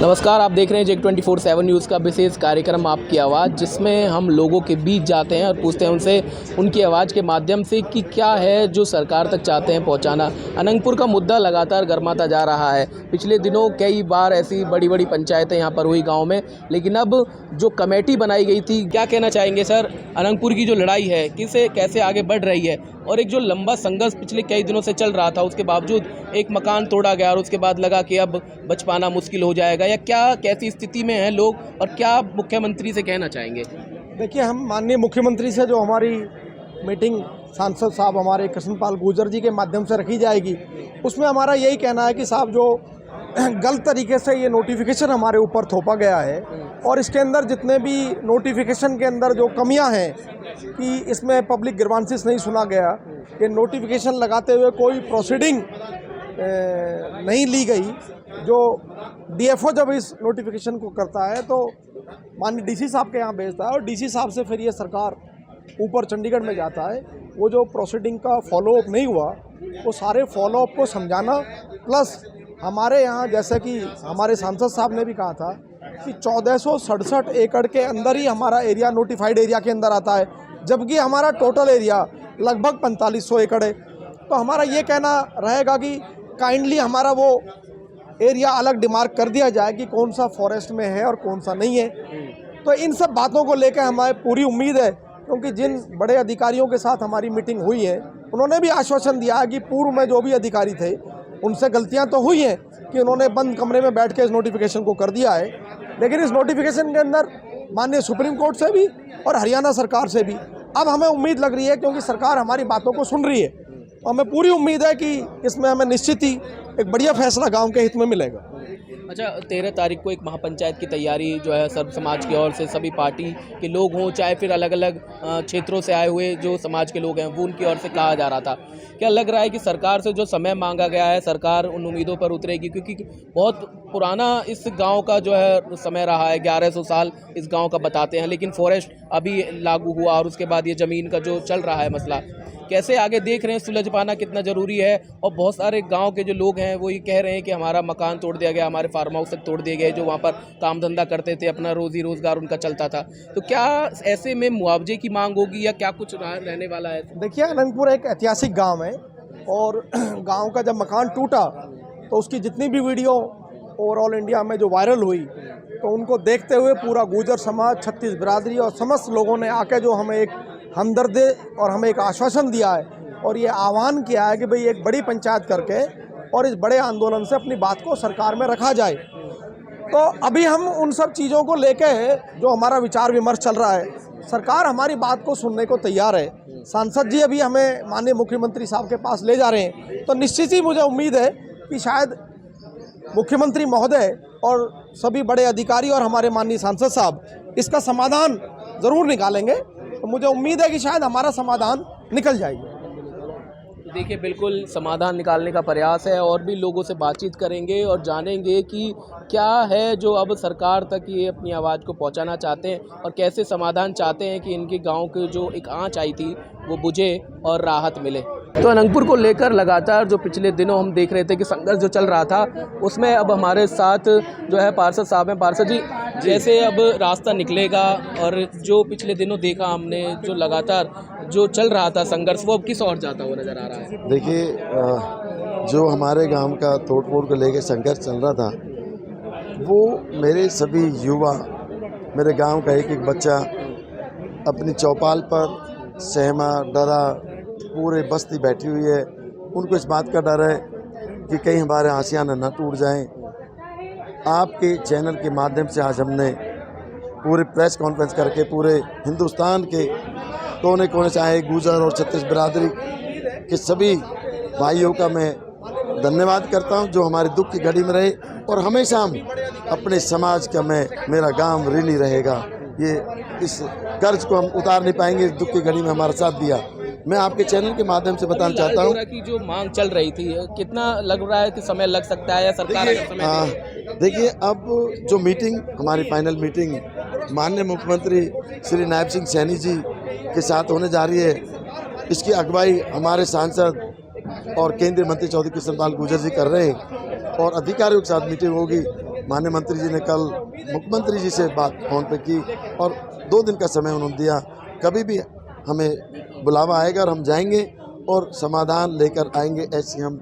नमस्कार, आप देख रहे हैं जेक 24/7 न्यूज़ का विशेष कार्यक्रम आपकी आवाज़, जिसमें हम लोगों के बीच जाते हैं और पूछते हैं उनसे उनकी आवाज़ के माध्यम से कि क्या है जो सरकार तक चाहते हैं पहुंचाना। अनंगपुर का मुद्दा लगातार गर्माता जा रहा है। पिछले दिनों कई बार ऐसी बड़ी बड़ी पंचायतें यहां पर हुई गांव में, लेकिन अब जो कमेटी बनाई गई थी, क्या कहना चाहेंगे सर? अनंगपुर की जो लड़ाई है किसे कैसे आगे बढ़ रही है, और एक जो लंबा संघर्ष पिछले कई दिनों से चल रहा था, उसके बावजूद एक मकान तोड़ा गया और उसके बाद लगा कि अब बच पाना मुश्किल हो जाएगा, या क्या कैसी स्थिति में हैं लोग और क्या मुख्यमंत्री से कहना चाहेंगे? देखिए, हम माननीय मुख्यमंत्री से जो हमारी मीटिंग सांसद साहब हमारे कृष्णपाल गुर्जर जी के माध्यम से रखी जाएगी, उसमें हमारा यही कहना है कि साहब जो गलत तरीके से ये नोटिफिकेशन हमारे ऊपर थोपा गया है और इसके अंदर जितने भी नोटिफिकेशन के अंदर जो कमियां हैं कि इसमें पब्लिक ग्रीवांसेस नहीं सुना गया, कि नोटिफिकेशन लगाते हुए कोई प्रोसीडिंग नहीं ली गई। जो डीएफओ जब इस नोटिफिकेशन को करता है तो माननीय डीसी साहब के यहाँ भेजता है और डीसी साहब से फिर ये सरकार ऊपर चंडीगढ़ में जाता है। वो जो प्रोसीडिंग का फॉलोअप नहीं हुआ, वो सारे फॉलोअप को समझाना, प्लस हमारे यहाँ जैसे कि हमारे सांसद साहब ने भी कहा था कि 1467 एकड़ के अंदर ही हमारा एरिया नोटिफाइड एरिया के अंदर आता है, जबकि हमारा टोटल एरिया लगभग 4500 एकड़ है। तो हमारा ये कहना रहेगा कि काइंडली हमारा वो एरिया अलग डिमार्क कर दिया जाए कि कौन सा फॉरेस्ट में है और कौन सा नहीं है। तो इन सब बातों को लेकर हमें पूरी उम्मीद है, क्योंकि जिन बड़े अधिकारियों के साथ हमारी मीटिंग हुई है, उन्होंने भी आश्वासन दिया है कि पूर्व में जो भी अधिकारी थे उनसे गलतियां तो हुई हैं कि उन्होंने बंद कमरे में बैठ के इस नोटिफिकेशन को कर दिया है, लेकिन इस नोटिफिकेशन के अंदर माननीय सुप्रीम कोर्ट से भी और हरियाणा सरकार से भी अब हमें उम्मीद लग रही है, क्योंकि सरकार हमारी बातों को सुन रही है, तो हमें पूरी उम्मीद है कि इसमें हमें निश्चित ही एक बढ़िया फैसला गांव के हित में मिलेगा। अच्छा, 13 तारीख को एक महापंचायत की तैयारी जो है सर्व समाज की ओर से, सभी पार्टी के लोग हों चाहे फिर अलग अलग क्षेत्रों से आए हुए जो समाज के लोग हैं, वो उनकी ओर से कहा जा रहा था। क्या लग रहा है कि सरकार से जो समय मांगा गया है, सरकार उन उम्मीदों पर उतरेगी? क्योंकि बहुत पुराना इस गांव का जो है समय रहा है, 1100 साल इस गांव का बताते हैं, लेकिन फॉरेस्ट अभी लागू हुआ और उसके बाद ये ज़मीन का जो चल रहा है मसला, कैसे आगे देख रहे हैं? सुलझ पाना कितना ज़रूरी है? और बहुत सारे गांव के जो लोग हैं वो ये कह रहे हैं कि हमारा मकान तोड़ दिया गया, हमारे फार्म हाउस तक तोड़ दिए गए, जो वहाँ पर काम धंधा करते थे, अपना रोज़ी रोज़गार उनका चलता था। तो क्या ऐसे में मुआवजे की मांग होगी या क्या कुछ रहने वाला है? देखिए, अनंतपुर एक ऐतिहासिक गांव है और गांव का जब मकान टूटा तो उसकी जितनी भी वीडियो ओवरऑल इंडिया में जो वायरल हुई, तो उनको देखते हुए पूरा गुर्जर समाज, छत्तीस बिरादरी और समस्त लोगों ने आके जो हमें एक हमदर्द और हमें एक आश्वासन दिया है और ये आह्वान किया है कि भाई एक बड़ी पंचायत करके और इस बड़े आंदोलन से अपनी बात को सरकार में रखा जाए। तो अभी हम उन सब चीज़ों को लेके जो हमारा विचार विमर्श चल रहा है, सरकार हमारी बात को सुनने को तैयार है। सांसद जी अभी हमें माननीय मुख्यमंत्री साहब के पास ले जा रहे हैं, तो निश्चित ही मुझे उम्मीद है कि शायद मुख्यमंत्री महोदय और सभी बड़े अधिकारी और हमारे माननीय सांसद साहब इसका समाधान ज़रूर निकालेंगे। तो मुझे उम्मीद है कि शायद हमारा समाधान निकल जाएगी। देखिए, बिल्कुल समाधान निकालने का प्रयास है और भी लोगों से बातचीत करेंगे और जानेंगे कि क्या है जो अब सरकार तक ये अपनी आवाज़ को पहुंचाना चाहते हैं और कैसे समाधान चाहते हैं कि इनके गांव के जो एक आंच आई थी वो बुझे और राहत मिले। तो अनंगपुर को लेकर लगातार जो पिछले दिनों हम देख रहे थे कि संघर्ष जो चल रहा था, उसमें अब हमारे साथ जो है पार्षद साहब हैं। पार्षद जी, जैसे अब रास्ता निकलेगा और जो पिछले दिनों देखा हमने जो लगातार जो चल रहा था संघर्ष, वो अब किस ओर जाता हुआ नज़र आ रहा है? देखिए, जो हमारे गांव का तोड़ फोड़ को लेकर संघर्ष चल रहा था, वो मेरे सभी युवा, मेरे गांव का एक एक बच्चा अपनी चौपाल पर सहमा, डरा, पूरे बस्ती बैठी हुई है। उनको इस बात का डर है कि कहीं हमारे आशियाना न टूट जाएं। आपके चैनल के माध्यम से आज हमने पूरे प्रेस कॉन्फ्रेंस करके पूरे हिंदुस्तान के कोने कोने से आए गुर्जर और छत्तीस बिरादरी के सभी भाइयों का मैं धन्यवाद करता हूं, जो हमारे दुख की घड़ी में रहे और हमेशा हम अपने समाज का मेरा गांव ऋणी रहेगा। ये इस कर्ज को हम उतार नहीं पाएंगे, इस दुख की घड़ी में हमारा साथ दिया। मैं आपके चैनल के माध्यम से बताना चाहता हूँ कि जो मांग चल रही थी, कितना लग रहा है कि समय लग सकता है या सरकार देखिए, अब जो मीटिंग हमारी फाइनल मीटिंग माननीय मुख्यमंत्री श्री नायब सिंह सैनी जी के साथ होने जा रही है, इसकी अगुवाई हमारे सांसद और केंद्रीय मंत्री चौधरी कृष्णपाल गुर्जर जी कर रहे हैं और अधिकारियों के साथ मीटिंग होगी। माननीय मंत्री जी ने कल मुख्यमंत्री जी से बात फ़ोन पे की और 2 दिन का समय उन्होंने दिया। कभी भी हमें बुलावा आएगा और हम जाएंगे और समाधान लेकर आएंगे, ऐसी हम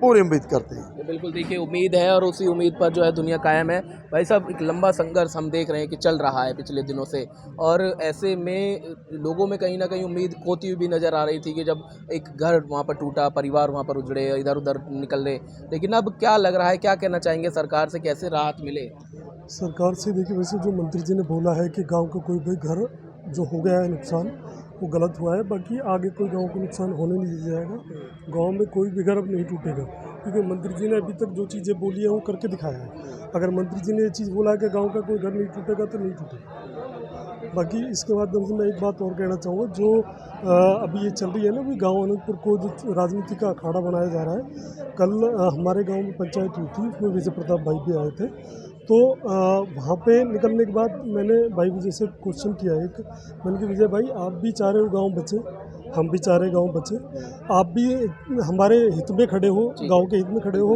पूरी उम्मीद करते हैं। तो बिल्कुल देखिए, उम्मीद है और उसी उम्मीद पर जो है दुनिया कायम है। भाई साहब, एक लंबा संघर्ष हम देख रहे हैं कि चल रहा है पिछले दिनों से, और ऐसे में लोगों में कहीं ना कहीं उम्मीद खोती हुई भी नज़र आ रही थी कि जब एक घर वहाँ पर टूटा, परिवार वहाँ पर उजड़े, इधर उधर निकल रहे, लेकिन अब क्या लग रहा है, क्या कहना चाहेंगे सरकार से, कैसे राहत मिले? सरकार से देखिए, वैसे जो मंत्री जी ने बोला है कि गांव का कोई भी घर जो हो गया है नुकसान, वो गलत हुआ है। बाकी आगे कोई गांव को नुकसान होने नहीं दिया जाएगा। गांव में कोई भी घर अब नहीं टूटेगा, क्योंकि मंत्री जी ने अभी तक जो चीज़ें बोली है वो करके दिखाया है। अगर मंत्री जी ने ये चीज़ बोला है कि गांव का कोई घर नहीं टूटेगा तो नहीं टूटेगा। बाकी इसके माध्यम से मैं एक बात और कहना चाहूँगा, जो अभी ये चल रही है ना, भी गाँव अनंतपुर को जो राजनीति का अखाड़ा बनाया जा रहा है। कल हमारे गाँव में पंचायत हुई थी, उसमें विजय प्रताप भाई भी आए थे। तो वहाँ पे निकलने के बाद मैंने भाई विजय से क्वेश्चन किया एक, मैंने कहा विजय भाई, आप भी चाह रहे हो गांव बचे, हम भी चाह रहे गांव बचे, आप भी हमारे हित में खड़े हो, गांव के हित में खड़े हो,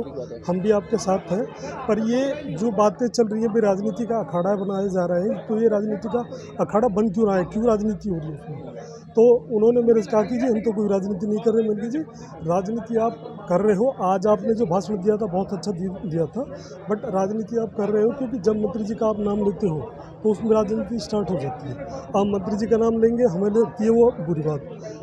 हम भी आपके साथ हैं। पर ये जो बातें चल रही हैं भी राजनीति का अखाड़ा बनाया जा रहा है, तो ये राजनीति का अखाड़ा बन क्यों रहा है, क्यों राजनीति हो रही है उसमें? तो उन्होंने मेरे से कहा कि जी हम तो कोई राजनीति नहीं कर रहे। मैंने कहा जी राजनीति आप कर रहे हो, आज आपने जो भाषण दिया था बहुत अच्छा दिया था, बट राजनीति आप कर रहे हो क्योंकि जब मंत्री जी का आप नाम लेते हो तो उसमें राजनीति स्टार्ट हो जाती है। आप मंत्री जी का नाम लेंगे, हमें लगती है वो बुरी बात।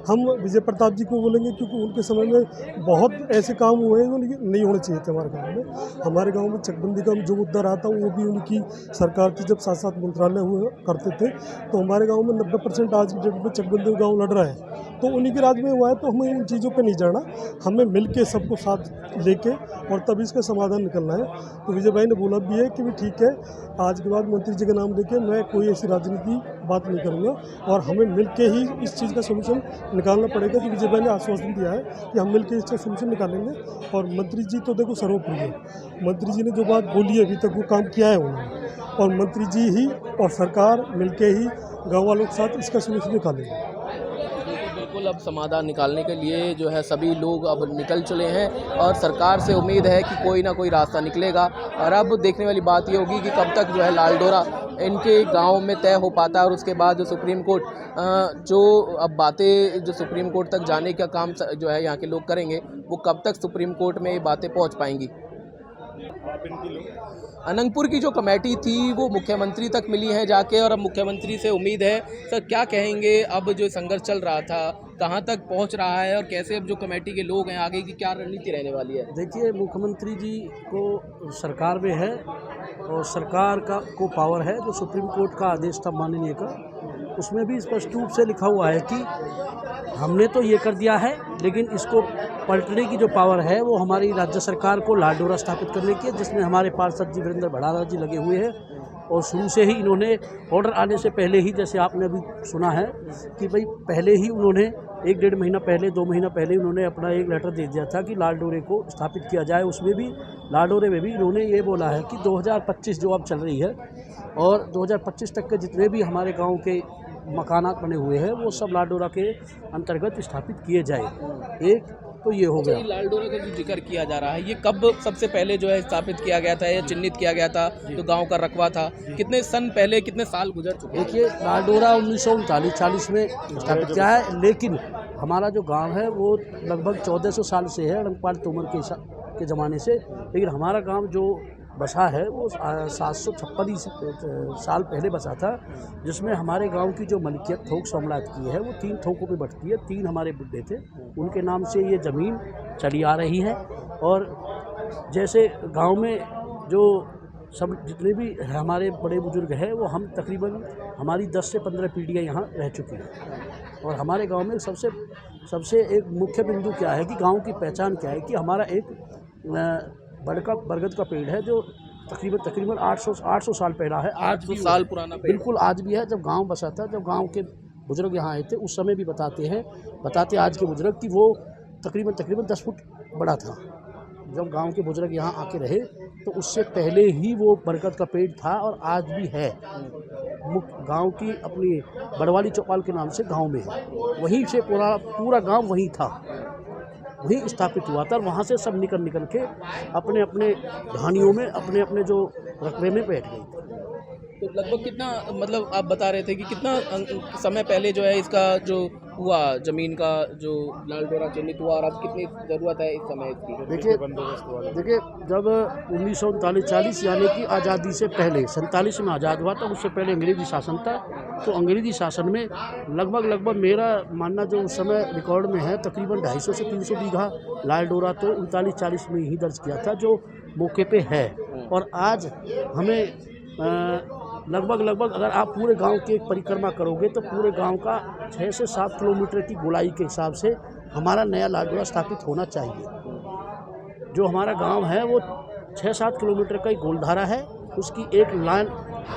हम विजय प्रताप जी को बोलेंगे क्योंकि उनके समय में बहुत ऐसे काम हुए हैं जो नहीं होने चाहिए थे हमारे गाँव में। हमारे गाँव में चकबंदी का जो मुद्दा रहा था वो भी उनकी सरकार की, जब 7-7 मंत्रालय हुए करते थे, तो हमारे गाँव में 90% आज की डेट में चकबंदी गाँव लड़ रहा है, तो उन्हीं के राज में हुआ है। तो हमें इन चीज़ों पे नहीं जाना, हमें मिलके सबको साथ लेके और तभी इसका समाधान निकलना है। तो विजय भाई ने बोला भी है कि भी ठीक है, आज के बाद मंत्री जी का नाम लेके मैं कोई ऐसी राजनीति बात नहीं करूँगा और हमें मिलके ही इस चीज़ का सोल्यूशन निकालना पड़ेगा। तो विजय भाई ने आश्वासन दिया है कि हम मिलके इसका सोल्यूशन निकालेंगे। और मंत्री जी तो देखो सर्वोपरि है, मंत्री जी ने जो बात बोली है अभी तक वो काम किया है उन्होंने, और मंत्री जी ही और सरकार मिलके ही गाँव वालों के साथ इसका सोल्यूशन निकालेंगे। बिल्कुल, अब समाधान निकालने के लिए जो है सभी लोग अब निकल चले हैं और सरकार से उम्मीद है कि कोई ना कोई रास्ता निकलेगा। और अब देखने वाली बात ये होगी कि कब तक जो है लाल डोरा इनके गांव में तय हो पाता है, और उसके बाद जो सुप्रीम कोर्ट जो अब बातें जो सुप्रीम कोर्ट तक जाने का काम जो है यहाँ के लोग करेंगे, वो कब तक सुप्रीम कोर्ट में ये बातें पहुँच पाएंगी। अनंतपुर की जो कमेटी थी वो मुख्यमंत्री तक मिली है जाके, और अब मुख्यमंत्री से उम्मीद है। सर, क्या कहेंगे, अब जो संघर्ष चल रहा था कहाँ तक पहुँच रहा है और कैसे अब जो कमेटी के लोग हैं आगे की क्या रणनीति रहने वाली है? देखिए, मुख्यमंत्री जी को सरकार में है और सरकार को पावर है। जो सुप्रीम कोर्ट का आदेश था माननीय का, उसमें भी स्पष्ट रूप से लिखा हुआ है कि हमने तो ये कर दिया है, लेकिन इसको पलटने की जो पावर है वो हमारी राज्य सरकार को लाल डोरा स्थापित करने की है, जिसमें हमारे पार्षद जी वीरेंद्र भड़ाला जी लगे हुए हैं। और शुरू से ही इन्होंने ऑर्डर आने से पहले ही, जैसे आपने अभी सुना है कि भाई पहले ही उन्होंने 1-1.5 महीना पहले, 2 महीना पहले उन्होंने अपना एक लेटर दे दिया था कि लाल डोरे को स्थापित किया जाए। उसमें भी लाल डोरे में भी इन्होंने ये बोला है कि 2025 जो अब चल रही है और 2025 तक के जितने भी हमारे गाँव के मकानात बने हुए हैं वो सब लाल डोरा के अंतर्गत स्थापित किए जाए। एक तो ये हो गया। लाल डोरा का जो जिक्र किया जा रहा है, ये कब सबसे पहले जो है स्थापित किया गया था या चिन्हित किया गया था, जो गांव का रकबा था, कितने सन पहले, कितने साल गुजर चुके? देखिए, लाल डोरा 1939-40 में स्थापित किया है, लेकिन हमारा जो गांव है वो लगभग 1400 साल से है, रंगपाल तोमर के ज़माने से। लेकिन हमारा गांव जो बसा है वो 756 साल पहले बसा था, जिसमें हमारे गांव की जो मलकियत थोक सम्राट की है वो 3 थोकों पे बढ़ती है। 3 हमारे बुड्ढे थे, उनके नाम से ये ज़मीन चली आ रही है। और जैसे गांव में जो सब जितने भी हमारे बड़े बुजुर्ग हैं वो हम तकरीबन हमारी 10 से 15 पीढ़ियाँ यहाँ रह चुकी हैं। और हमारे गांव में सबसे एक मुख्य बिंदु क्या है कि गांव की पहचान क्या है कि हमारा एक बरगद का पेड़ है जो तकरीबन 800 साल पहला है। 800 साल पुराना पेड़, बिल्कुल आज भी है। जब गांव बसा था, जब गांव के बुजुर्ग यहाँ आए थे, उस समय भी बताते आज के बुजुर्ग कि वो तकरीबन 10 फुट बड़ा था। जब गांव के बुजुर्ग यहाँ आके रहे तो उससे पहले ही वो बरगद का पेड़ था और आज भी है। गांव की अपनी बड़वाली चौपाल के नाम से गांव में है, वहीं से पूरा गांव वहीं था। वहीं स्थापित हुआ था और वहाँ से सब निकल के अपने अपने ढानियों में अपने अपने जो रकबे में बैठ गई थी। तो लगभग कितना, मतलब आप बता रहे थे कि कितना समय पहले जो है इसका जो हुआ, ज़मीन का जो लाल डोरा चिन्हित हुआ, और अब कितनी ज़रूरत है इस समय इसकी? देखिए जब 1939-40 यानी कि आज़ादी से पहले 47 में आज़ाद हुआ था, उससे पहले अंग्रेजी शासन था। तो अंग्रेजी शासन में लगभग मेरा मानना जो उस समय रिकॉर्ड में है तकरीबन 250 से 300 बीघा लाल डोरा तो 39-40 में ही दर्ज किया था, जो मौके पे है। और आज हमें लगभग अगर आप पूरे गांव की एक परिक्रमा करोगे तो पूरे गांव का 6 से 7 किलोमीटर की गोलाई के हिसाब से हमारा नया लाल डोरा स्थापित होना चाहिए। जो हमारा गांव है वो 6-7 किलोमीटर का एक गोलधारा है, उसकी एक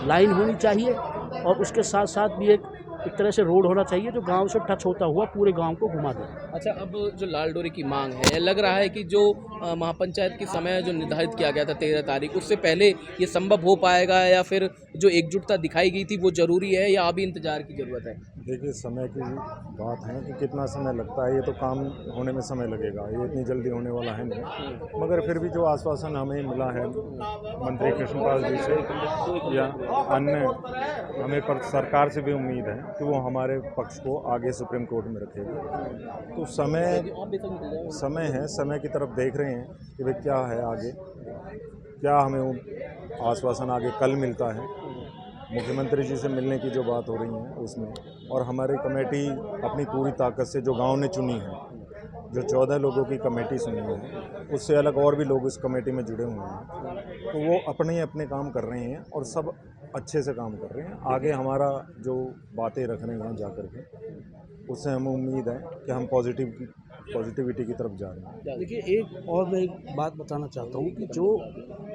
लाइन होनी चाहिए और उसके साथ साथ भी एक तरह से रोड होना चाहिए जो गांव से टच होता हुआ पूरे गांव को घुमा दे। अच्छा, अब जो लाल डोरे की मांग है, लग रहा है कि जो महापंचायत की समय जो निर्धारित किया गया था 13 तारीख, उससे पहले ये संभव हो पाएगा, या फिर जो एकजुटता दिखाई गई थी वो ज़रूरी है, या अभी इंतजार की ज़रूरत है? देखिए, समय की बात है कि कितना समय लगता है, ये तो काम होने में समय लगेगा, ये इतनी जल्दी होने वाला है नहीं। मगर फिर भी जो आश्वासन हमें मिला है मंत्री कृष्णपाल जी से या अन्य, हमें पर सरकार से भी उम्मीद है कि वो हमारे पक्ष को आगे सुप्रीम कोर्ट में रखेगी। तो समय है, समय की तरफ देख रहे हैं कि भाई क्या है आगे, क्या हमें वो आश्वासन आगे कल मिलता है। मुख्यमंत्री जी से मिलने की जो बात हो रही है उसमें, और हमारी कमेटी अपनी पूरी ताकत से जो गांव ने चुनी है, जो 14 लोगों की कमेटी सुनी है, उससे अलग और भी लोग इस कमेटी में जुड़े हुए हैं, तो वो अपने अपने काम कर रहे हैं और सब अच्छे से काम कर रहे हैं। आगे हमारा जो बातें रख रहे हैं जाकर के, उससे हमें उम्मीद है कि हम पॉजिटिविटी की तरफ जा रहे हैं। देखिए, एक और मैं एक बात बताना चाहता हूँ कि जो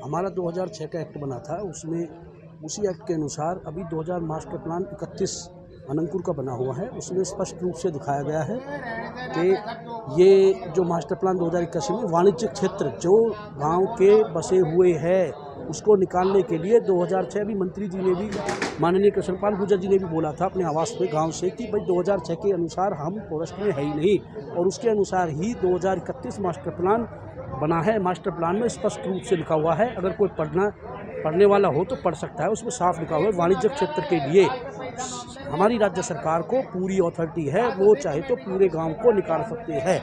हमारा 2006 का एक्ट बना था, उसमें उसी एक्ट के अनुसार अभी 2000 मास्टर प्लान 31 अनंतपुर का बना हुआ है, उसमें स्पष्ट रूप से दिखाया गया है कि ये जो मास्टर प्लान 2081 में वाणिज्यिक क्षेत्र जो गांव के बसे हुए हैं उसको निकालने के लिए 2006 भी मंत्री जी ने भी, माननीय कृष्णपाल गुर्जर जी ने भी बोला था अपने आवास पे गांव से कि भाई 2006 के अनुसार हम फॉरेस्ट में है ही नहीं, और उसके अनुसार ही 2031 मास्टर प्लान बना है। मास्टर प्लान में स्पष्ट रूप से लिखा हुआ है, अगर कोई पढ़ने वाला हो तो पढ़ सकता है, उसमें साफ लिखा हुआ है वाणिज्यिक क्षेत्र के लिए हमारी राज्य सरकार को पूरी अथॉरिटी है, वो चाहे तो पूरे गांव को निकाल सकते हैं।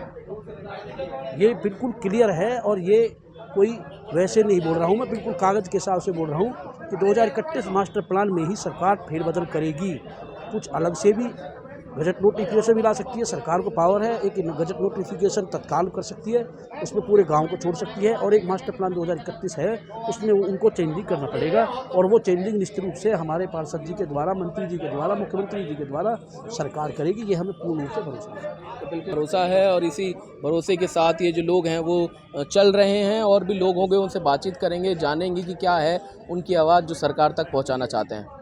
ये बिल्कुल क्लियर है, और ये कोई वैसे नहीं बोल रहा हूँ मैं, बिल्कुल कागज़ के हिसाब से बोल रहा हूँ कि 2031 मास्टर प्लान में ही सरकार फेरबदल करेगी। कुछ अलग से भी गजट नोटिफिकेशन भी ला सकती है, सरकार को पावर है, एक गजट नोटिफिकेशन तत्काल कर सकती है, उसमें पूरे गांव को छोड़ सकती है, और एक मास्टर प्लान 2031 है उसमें उनको चेंजिंग करना पड़ेगा, और वो चेंजिंग निश्चित रूप से हमारे पार्षद जी के द्वारा, मंत्री जी के द्वारा, मुख्यमंत्री जी के द्वारा सरकार करेगी। ये हमें पूर्ण रूप से भरोसा है। तो बिल्कुल भरोसा है, और इसी भरोसे के साथ ये जो लोग हैं वो चल रहे हैं, और भी लोग होंगे उनसे बातचीत करेंगे, जानेंगे कि क्या है उनकी आवाज़ जो सरकार तक पहुँचाना चाहते हैं।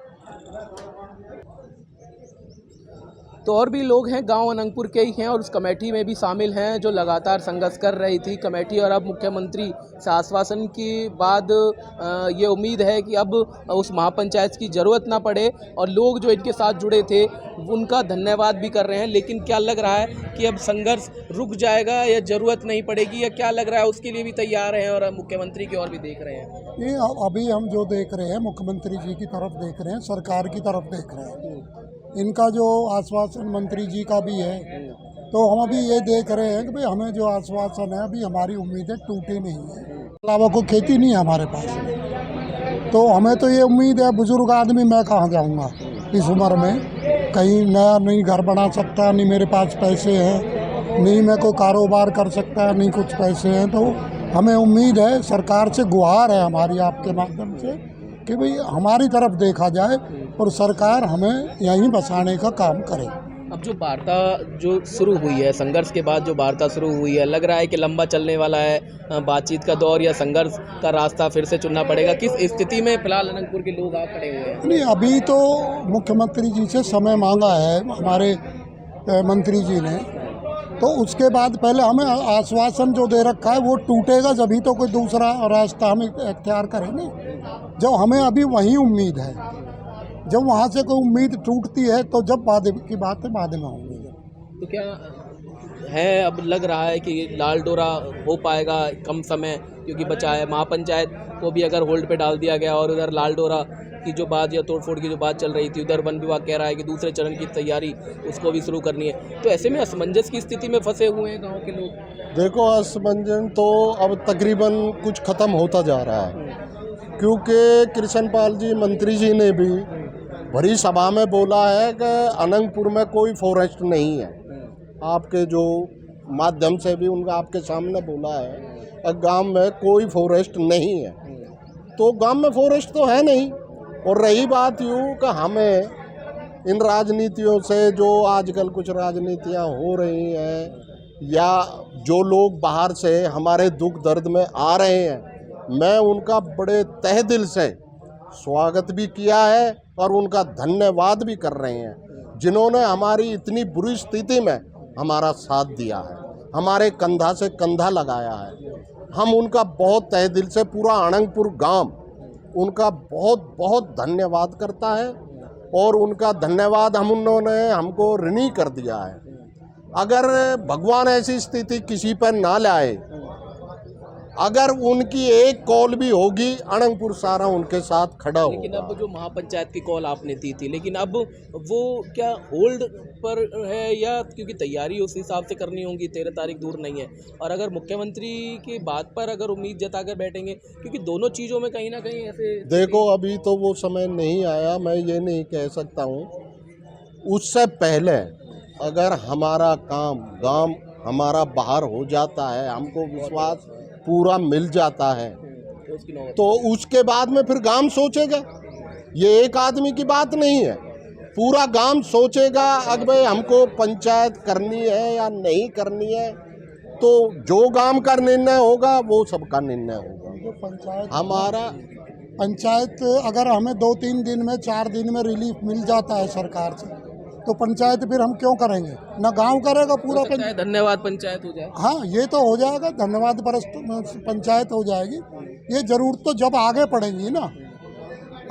तो और भी लोग हैं, गांव अनंतपुर के ही हैं और उस कमेटी में भी शामिल हैं जो लगातार संघर्ष कर रही थी कमेटी, और अब मुख्यमंत्री से आश्वासन के बाद ये उम्मीद है कि अब उस महापंचायत की ज़रूरत ना पड़े, और लोग जो इनके साथ जुड़े थे उनका धन्यवाद भी कर रहे हैं। लेकिन क्या लग रहा है कि अब संघर्ष रुक जाएगा या ज़रूरत नहीं पड़ेगी, या क्या लग रहा है, उसके लिए भी तैयार हैं और मुख्यमंत्री की ओर भी देख रहे हैं? ये अभी हम जो देख रहे हैं मुख्यमंत्री जी की तरफ देख रहे हैं, सरकार की तरफ देख रहे हैं। इनका जो आश्वासन मंत्री जी का भी है, तो हम अभी ये देख रहे हैं कि भाई हमें जो आश्वासन है अभी हमारी उम्मीदें टूटी नहीं है। अलावा कोई खेती नहीं है हमारे पास में, तो हमें तो ये उम्मीद है, बुजुर्ग आदमी मैं कहाँ जाऊँगा इस उम्र में, कहीं नया नहीं घर बना सकता, नहीं मेरे पास पैसे हैं, नहीं मैं कोई कारोबार कर सकता, नहीं कुछ पैसे हैं। तो हमें उम्मीद है, सरकार से गुहार है हमारी आपके माध्यम से कि भाई हमारी तरफ देखा जाए और सरकार हमें यहीं बसाने का काम करे। अब जो वार्ता जो शुरू हुई है, संघर्ष के बाद जो वार्ता शुरू हुई है, लग रहा है कि लंबा चलने वाला है बातचीत का दौर, या संघर्ष का रास्ता फिर से चुनना पड़ेगा? किस स्थिति में फिलहाल अनंतपुर के लोग आ खड़े हुए हैं? नहीं, अभी तो मुख्यमंत्री जी से समय मांगा है हमारे मंत्री जी ने, तो उसके बाद पहले हमें आश्वासन जो दे रखा है वो टूटेगा जब ही तो कोई दूसरा रास्ता हम इख्तियार करेंगे। जब हमें अभी वही उम्मीद है, जब वहाँ से कोई उम्मीद टूटती है तो जब बाद की बातें बाद में होंगी। तो क्या है अब लग रहा है कि लाल डोरा हो पाएगा कम समय क्योंकि बचा है। महापंचायत को भी अगर होल्ड पे डाल दिया गया और उधर लाल डोरा की जो बात या तोड़फोड़ की जो बात चल रही थी, उधर वन विभाग कह रहा है कि दूसरे चरण की तैयारी उसको भी शुरू करनी है, तो ऐसे में असमंजस की स्थिति में फंसे हुए हैं गाँव के लोग। देखो, असमंजन तो अब तकरीबन कुछ ख़त्म होता जा रहा है, क्योंकि कृष्णपाल जी मंत्री जी ने भी बड़ी सभा में बोला है कि अनंगपुर में कोई फॉरेस्ट नहीं है। आपके जो माध्यम से भी उनका आपके सामने बोला है गांव में कोई फॉरेस्ट नहीं है, तो गांव में फॉरेस्ट तो है नहीं। और रही बात यूँ कि हमें इन राजनीतियों से जो आजकल कुछ राजनीतियां हो रही हैं या जो लोग बाहर से हमारे दुख दर्द में आ रहे हैं, मैं उनका बड़े तहे दिल से स्वागत भी किया है और उनका धन्यवाद भी कर रहे हैं, जिन्होंने हमारी इतनी बुरी स्थिति में हमारा साथ दिया है, हमारे कंधा से कंधा लगाया है। हम उनका बहुत तहे दिल से पूरा अनंगपुर गांव उनका बहुत बहुत धन्यवाद करता है और उनका धन्यवाद उन्होंने हमको ऋणी कर दिया है। अगर भगवान ऐसी स्थिति किसी पर ना लाए, अगर उनकी एक कॉल भी होगी, अनंगपुर सारा उनके साथ खड़ा होगा। लेकिन अब जो महापंचायत की कॉल आपने दी थी, लेकिन अब वो क्या होल्ड पर है या क्योंकि तैयारी उस हिसाब से करनी होगी, 13 तारीख दूर नहीं है। और अगर मुख्यमंत्री की बात पर अगर उम्मीद जताकर बैठेंगे, क्योंकि दोनों चीज़ों में कहीं ना कहीं ऐसे देखो, अभी तो वो समय नहीं आया, मैं ये नहीं कह सकता हूँ। उससे पहले अगर हमारा गांव हमारा बाहर हो जाता है, हमको विश्वास पूरा मिल जाता है, तो उसके बाद में फिर गांव सोचेगा। ये एक आदमी की बात नहीं है, पूरा गांव सोचेगा अगर भाई हमको पंचायत करनी है या नहीं करनी है। तो जो गांव का निर्णय होगा वो सबका निर्णय होगा। हमारा पंचायत अगर हमें 2-3 दिन में 4 दिन में रिलीफ मिल जाता है सरकार से, तो पंचायत फिर हम क्यों करेंगे? ना गांव करेगा पूरा धन्यवाद पंचायत हो जाए। हाँ, ये तो हो जाएगा, धन्यवाद पंचायत हो जाएगी। ये जरूरत तो जब आगे पड़ेगी ना।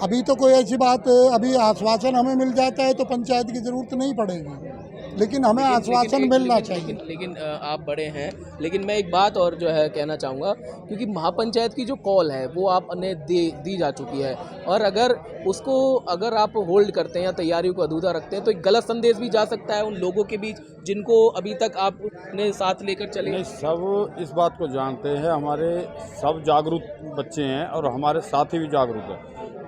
अभी तो कोई ऐसी बात, अभी आश्वासन हमें मिल जाता है तो पंचायत की जरूरत नहीं पड़ेगी, लेकिन हमें आश्वासन मिलना चाहिए। लेकिन आप बड़े हैं, लेकिन मैं एक बात और जो है कहना चाहूँगा, क्योंकि महापंचायत की जो कॉल है वो आपने दी जा चुकी है, और अगर उसको अगर आप होल्ड करते हैं या तैयारियों को अधूरा रखते हैं तो एक गलत संदेश भी जा सकता है उन लोगों के बीच जिनको अभी तक आपने साथ लेकर चले। नहीं, सब इस बात को जानते हैं, हमारे सब जागरूक बच्चे हैं और हमारे साथी भी जागरूक हैं।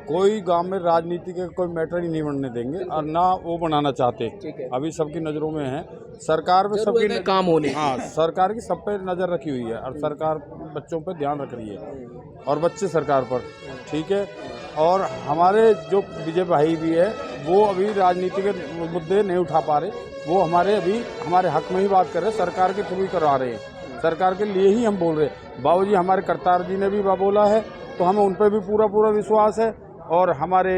कोई गांव में राजनीति का कोई मैटर ही नहीं बनने देंगे और ना वो बनाना चाहते। अभी सबकी नज़रों में है, सरकार पे सबकी काम होने। हाँ, सरकार की सब पे नज़र रखी हुई है और सरकार बच्चों पे ध्यान रख रही है और बच्चे सरकार पर, ठीक है। और हमारे जो विजय भाई भी है वो अभी राजनीति के मुद्दे नहीं उठा पा रहे, वो हमारे हक में ही बात कर रहे हैं, सरकार के थ्रू ही करवा रहे हैं, सरकार के लिए ही हम बोल रहे हैं। बाबूजी हमारे करतार जी ने भी बोला है, तो हमें उन पर भी पूरा विश्वास है। और हमारे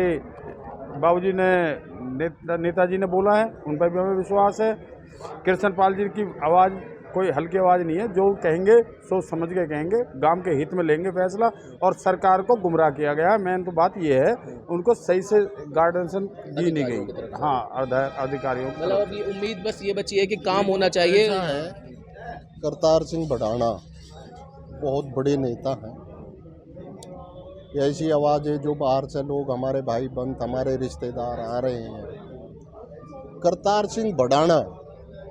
बाबूजी ने नेताजी ने बोला है, उन पर भी हमें विश्वास है। कृष्णपाल जी की आवाज़ कोई हल्की आवाज़ नहीं है, जो कहेंगे सोच समझ के कहेंगे, गांव के हित में लेंगे फैसला। और सरकार को गुमराह किया गया है, मेन तो बात ये है, उनको सही से गाइडेंस दी नहीं गई। हाँ, अधिकारियों को मतलब अभी उम्मीद बस ये बची है कि काम होना चाहिए। करतार सिंह भडाना बहुत बड़े नेता हैं, ऐसी आवाज़ें जो बाहर से लोग, हमारे भाई बंद, हमारे रिश्तेदार आ रहे हैं। करतार सिंह भडाना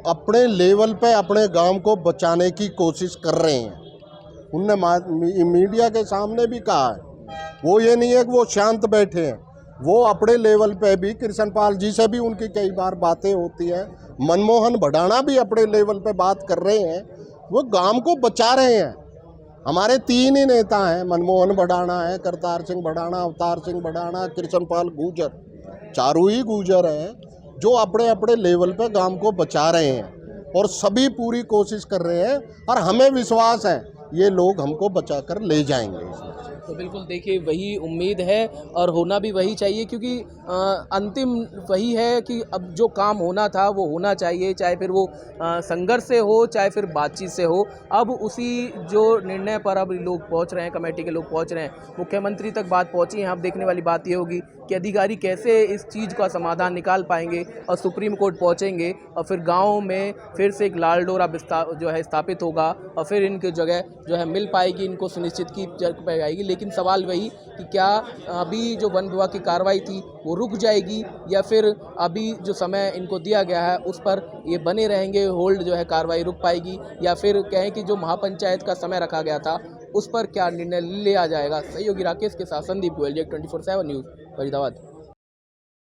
अपने लेवल पे अपने गांव को बचाने की कोशिश कर रहे हैं। उनने मीडिया के सामने भी कहा है, वो ये नहीं है कि वो शांत बैठे हैं, वो अपने लेवल पे भी कृष्णपाल जी से भी उनकी कई बार बातें होती हैं। मनमोहन भडाना भी अपने लेवल पे बात कर रहे हैं, वो गांव को बचा रहे हैं। हमारे 3 ही नेता हैं, मनमोहन भडाना है, करतार सिंह भडाना, अवतार सिंह भडाना, कृष्णपाल गुर्जर, चारों ही गुर्जर हैं जो अपने अपने लेवल पे गांव को बचा रहे हैं और सभी पूरी कोशिश कर रहे हैं। और हमें विश्वास है ये लोग हमको बचाकर ले जाएंगे इसमें। तो बिल्कुल देखिए वही उम्मीद है और होना भी वही चाहिए, क्योंकि अंतिम वही है कि अब जो काम होना था वो होना चाहिए, चाहे फिर वो संघर्ष से हो चाहे फिर बातचीत से हो। अब उसी जो निर्णय पर अब लोग पहुंच रहे हैं, कमेटी के लोग पहुंच रहे हैं, मुख्यमंत्री तक बात पहुंची है। अब देखने वाली बात ये होगी कि अधिकारी कैसे इस चीज़ का समाधान निकाल पाएंगे और सुप्रीम कोर्ट पहुंचेंगे और फिर गाँव में फिर से एक लाल डोरा जो है स्थापित होगा और फिर इनकी जगह जो है मिल पाएगी, इनको सुनिश्चित की जाएगी। लेकिन सवाल वही कि क्या अभी जो वन विभाग की कार्रवाई थी वो रुक जाएगी या फिर अभी जो समय इनको दिया गया है उस पर ये बने रहेंगे, होल्ड जो है कार्रवाई रुक पाएगी, या फिर कहें कि जो महापंचायत का समय रखा गया था उस पर क्या निर्णय लिया जाएगा। सहयोगी राकेश के साथ संदीप गोयल, J24/7 न्यूज़, फरीदाबाद।